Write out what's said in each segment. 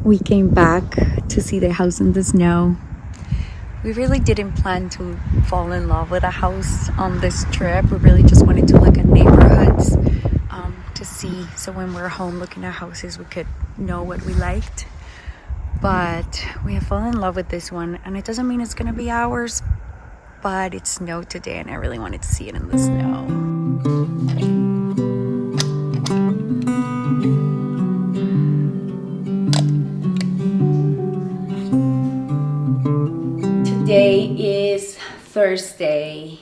We came back to see the house in the snow. We really didn't plan to fall in love with a house on this trip. We really just wanted to look at neighborhoods to see. So when we're home looking at houses, we could know what we liked. But we have fallen in love with this one, and it doesn't mean it's gonna be ours, but it snowed today and I really wanted to see it in the snow. Today is Thursday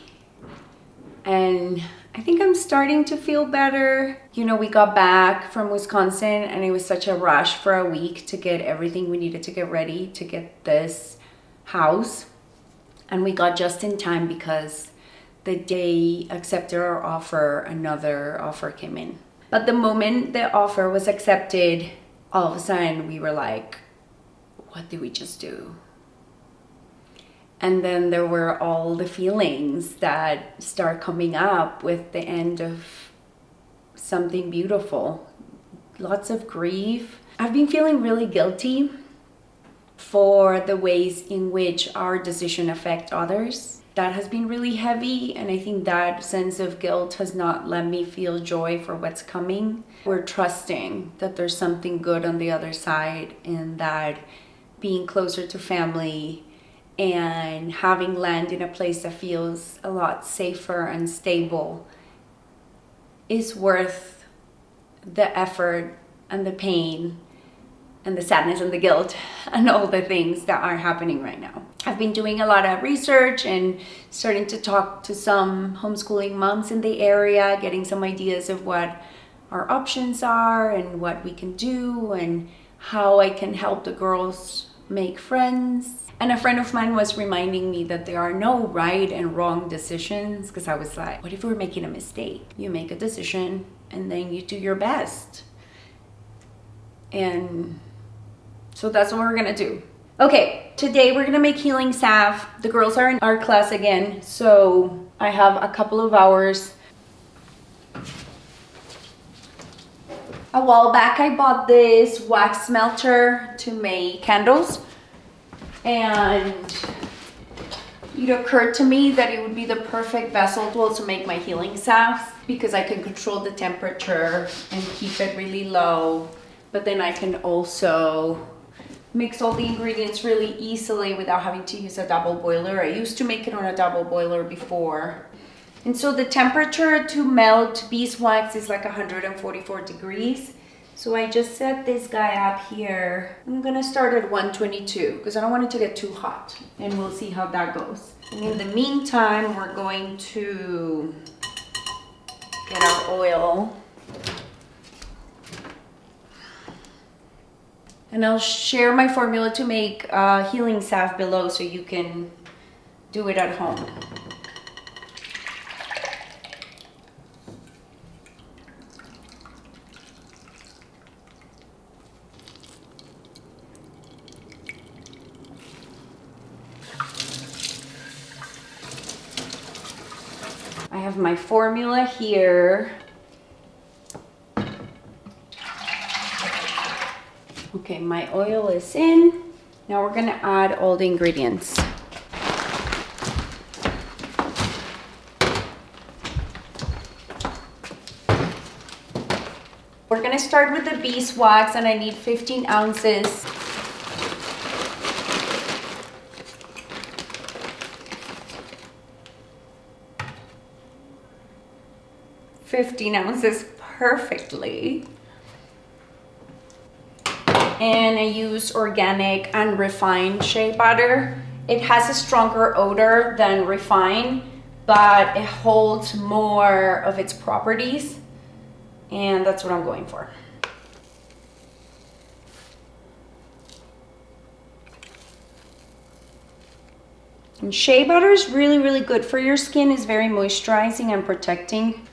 and I think I'm starting to feel better. You know, we got back from Wisconsin and it was such a rush for a week to get everything we needed to get ready to get this house. And we got just in time because the day accepted our offer, another offer came in. But the moment the offer was accepted, all of a sudden we were like, what did we just do? And then there were all the feelings that start coming up with the end of something beautiful. Lots of grief. I've been feeling really guilty for the ways in which our decision affect others. That has been really heavy, and I think that sense of guilt has not let me feel joy for what's coming. We're trusting that there's something good on the other side, and that being closer to family and having land in a place that feels a lot safer and stable is worth the effort and the pain and the sadness and the guilt and all the things that are happening right now. I've been doing a lot of research and starting to talk to some homeschooling moms in the area, getting some ideas of what our options are and what we can do and how I can help the girls make friends. And a friend of mine was reminding me that there are no right and wrong decisions, because I was like, what if we're making a mistake? You make a decision and then you do your best. And so that's what we're gonna do. Okay, today we're gonna make Healing Salve. The girls are in art class again, so I have a couple of hours. A while back I bought this wax melter to make candles. And it occurred to me that it would be the perfect vessel to also make my healing salve, because I can control the temperature and keep it really low, but then I can also mix all the ingredients really easily without having to use a double boiler. I used to make it on a double boiler before. And so the temperature to melt beeswax is like 144 degrees. So I just set this guy up here. I'm gonna start at 122 because I don't want it to get too hot, and we'll see how that goes. And in the meantime, we're going to get our oil. And I'll share my formula to make Healing Salve below so you can do it at home. I have my formula here. Okay, my oil is in. Now we're gonna add all the ingredients. We're gonna start with the beeswax, and I need 15 ounces. Perfectly. And I use organic and refined shea butter. It has a stronger odor than refined, but it holds more of its properties, and that's what I'm going for. And shea butter is really, really good for your skin. It's very moisturizing and protecting.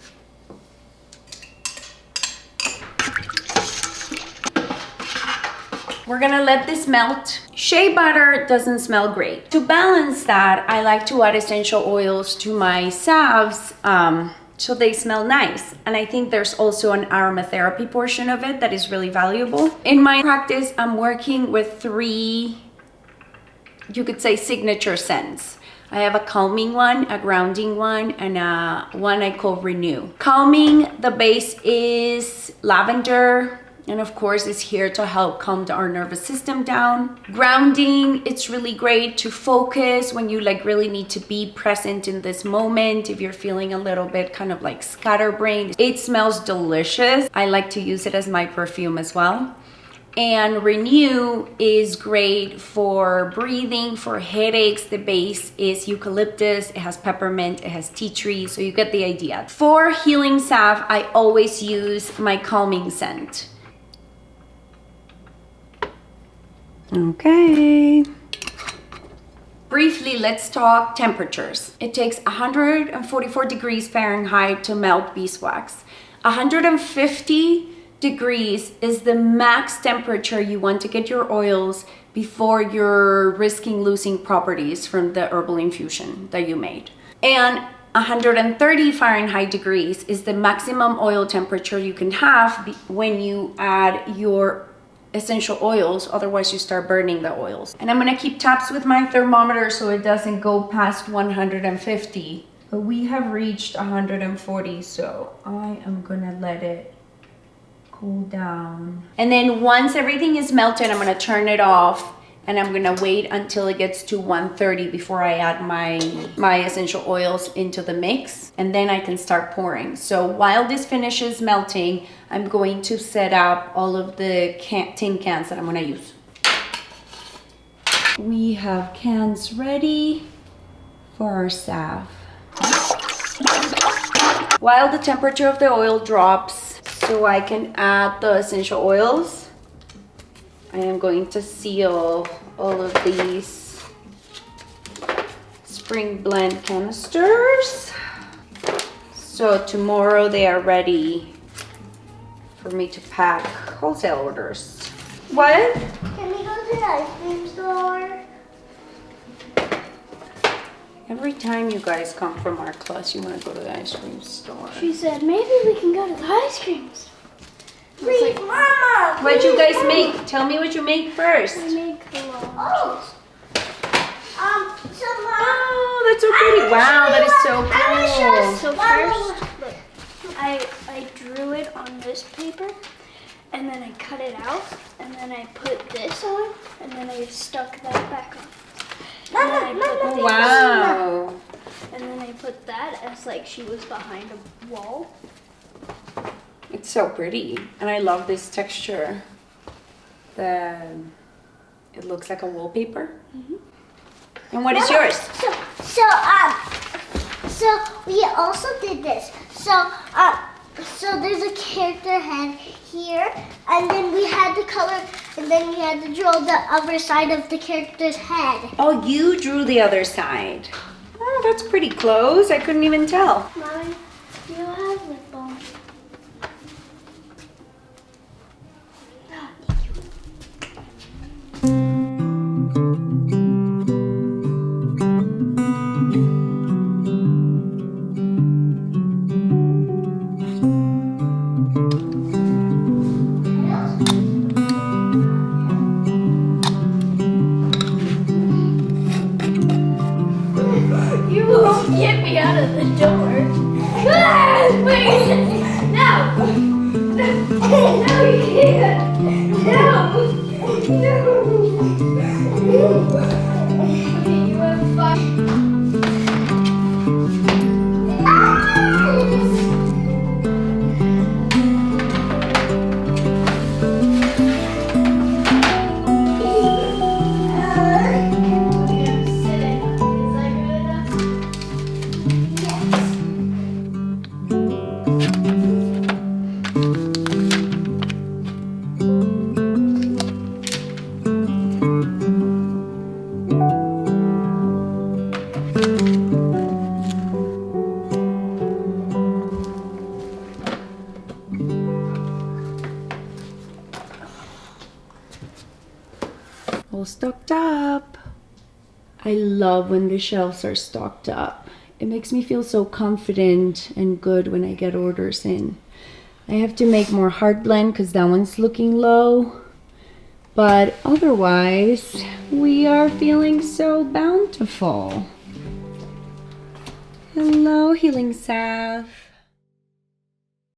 We're gonna let this melt. Shea butter doesn't smell great. To balance that, I like to add essential oils to my salves. so they smell nice. And I think there's also an aromatherapy portion of it that is really valuable. In my practice, I'm working with 3, you could say, signature scents. I have a calming one, a grounding one, and one I call Renew. Calming, the base is lavender, and of course it's here to help calm our nervous system down. Grounding, it's really great to focus when you like really need to be present in this moment. If you're feeling a little bit kind of like scatterbrained, it smells delicious. I like to use it as my perfume as well. And Renew is great for breathing, for headaches. The base is eucalyptus, it has peppermint, it has tea tree, so you get the idea. For Healing Salve, I always use my calming scent. Okay. Briefly, let's talk temperatures. It takes 144 degrees Fahrenheit to melt beeswax. 150 degrees is the max temperature you want to get your oils before you're risking losing properties from the herbal infusion that you made. And 130 Fahrenheit degrees is the maximum oil temperature you can have when you add your essential oils, otherwise you start burning the oils. And I'm gonna keep tabs with my thermometer so it doesn't go past 150. But we have reached 140, so I am gonna let it cool down. And then once everything is melted, I'm gonna turn it off and I'm gonna wait until it gets to 130 before I add my essential oils into the mix, and then I can start pouring. So while this finishes melting, I'm going to set up all of the tin cans that I'm gonna use. We have cans ready for our salve. While the temperature of the oil drops, so I can add the essential oils, I am going to seal all of these spring blend canisters. So tomorrow they are ready for me to pack wholesale orders. What? Can we go to the ice cream store? Every time you guys come from our class, you want to go to the ice cream store. She said, maybe we can go to the ice cream store. Please, like, Mama! What you guys make? Tell me what you make first. I make cologne. So Mom. Oh, that's so pretty. Wow, that is so cool. So first, look, I drew it on this paper, and then I cut it out, and then I put this on, and then I stuck that back on. Wow. And then I put that as like she was behind a wall. It's so pretty, and I love this texture. It looks like a wallpaper. Mm-hmm. And what is yours? So we also did this. So there's a character head here, and then we had to color, and then we had to draw the other side of the character's head. Oh, you drew the other side. Oh, that's pretty close. I couldn't even tell. Mommy, do you have lip balm? Get me out of the door. Wait. No. No, you can't. No. Okay, you have fun. All stocked up. I love when the shelves are stocked up. it makes me feel so confident and good when I get orders in. I have to make more heart blend because that one's looking low. But otherwise, we are feeling so bountiful. Hello, Healing Salve.